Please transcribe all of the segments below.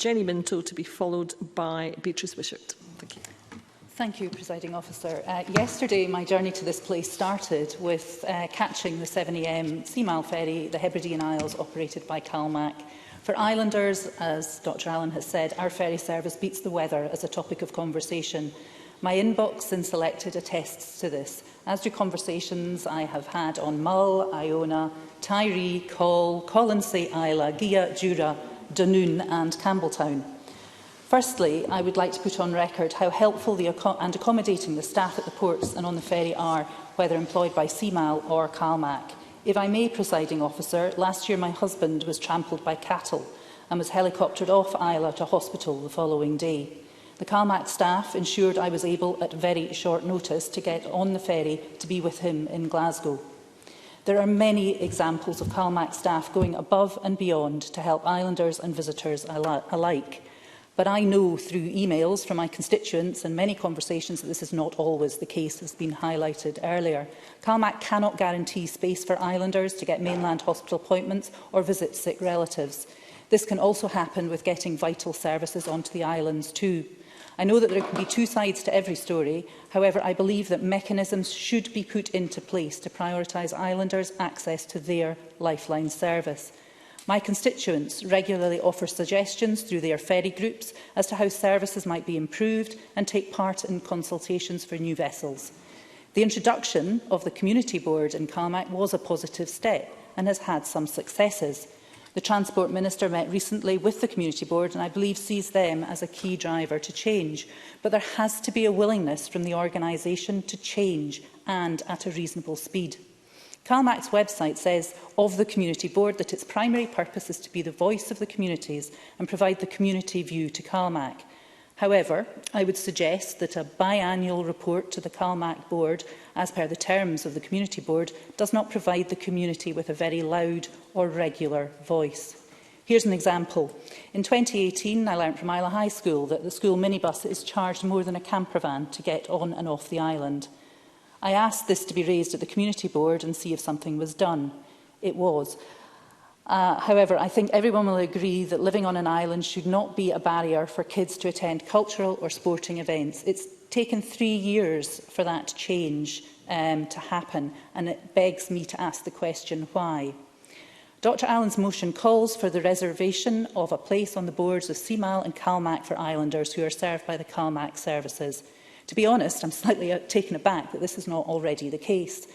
Jenni Minto, to be followed by Beatrice Wishart. Thank you. Thank you, Presiding Officer. Yesterday, my journey to this place started with catching the 7 AM Seamile ferry, the Hebridean Isles, operated by CalMac. For islanders, as Dr Allan has said, our ferry service beats the weather as a topic of conversation. My inbox since elected attests to this, as do conversations I have had on Mull, Iona, Tiree, Coll, Colonsay, Isla, Gia, Jura, Dunoon and Campbelltown. Firstly, I would like to put on record how helpful and accommodating the staff at the ports and on the ferry are, whether employed by Seamile or CalMac. If I may, Presiding Officer, last year my husband was trampled by cattle and was helicoptered off Isla to hospital the following day. The CalMac staff ensured I was able, at very short notice, to get on the ferry to be with him in Glasgow. There are many examples of CalMac staff going above and beyond to help islanders and visitors alike. But I know through emails from my constituents and many conversations that this is not always the case, as has been highlighted earlier. CalMac cannot guarantee space for islanders to get mainland hospital appointments or visit sick relatives. This can also happen with getting vital services onto the islands too. I know that there can be two sides to every story. However, I believe that mechanisms should be put into place to prioritise islanders' access to their lifeline service. My constituents regularly offer suggestions through their ferry groups as to how services might be improved and take part in consultations for new vessels. The introduction of the Community Board in CalMac was a positive step and has had some successes. The Transport Minister met recently with the Community Board and I believe sees them as a key driver to change. But there has to be a willingness from the organisation to change and at a reasonable speed. CalMac's website says of the Community Board that its primary purpose is to be the voice of the communities and provide the community view to CalMac. However, I would suggest that a biannual report to the CalMac Board, as per the terms of the Community Board, does not provide the community with a very loud or regular voice. Here's an example. In 2018, I learnt from Isla High School that the school minibus is charged more than a camper van to get on and off the island. I asked this to be raised at the Community Board and see if something was done. It was. However, I think everyone will agree that living on an island should not be a barrier for kids to attend cultural or sporting events. It's taken 3 years for that change to happen, and it begs me to ask the question, why? Dr Allan's motion calls for the reservation of a place on the boards of Seamile and CalMac for islanders who are served by the CalMac services. To be honest, I'm slightly taken aback that this is not already the case.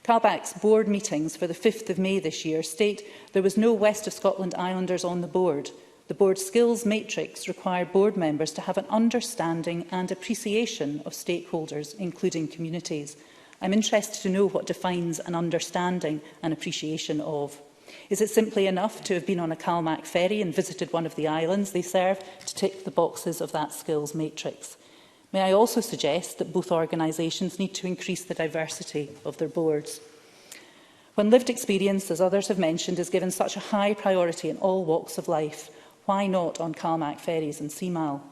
CalMac's board meetings for the 5th of May this year state there was no West of Scotland Islanders on the board. The board skills matrix required board members to have an understanding and appreciation of stakeholders, including communities. I'm interested to know what defines an understanding and appreciation of. Is it simply enough to have been on a CalMac ferry and visited one of the islands they serve to tick the boxes of that skills matrix? May I also suggest that both organisations need to increase the diversity of their boards? When lived experience, as others have mentioned, is given such a high priority in all walks of life, why not on CalMac ferries and Seamile?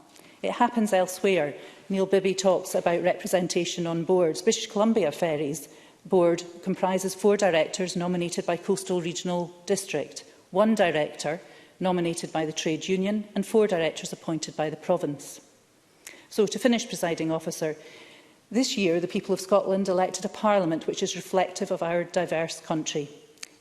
It happens elsewhere. Neil Bibby talks about representation on boards. British Columbia Ferries Board comprises 4 directors nominated by Coastal Regional District, 1 director nominated by the trade union and 4 directors appointed by the province. So, to finish, Presiding Officer, this year the people of Scotland elected a parliament which is reflective of our diverse country.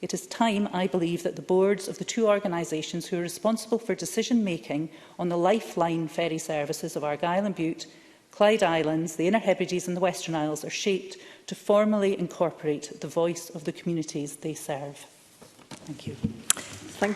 It is time, I believe, that the boards of the 2 organisations who are responsible for decision-making on the lifeline ferry services of Argyll and Bute, Clyde Islands, the Inner Hebrides and the Western Isles are shaped to formally incorporate the voice of the communities they serve. Thank you.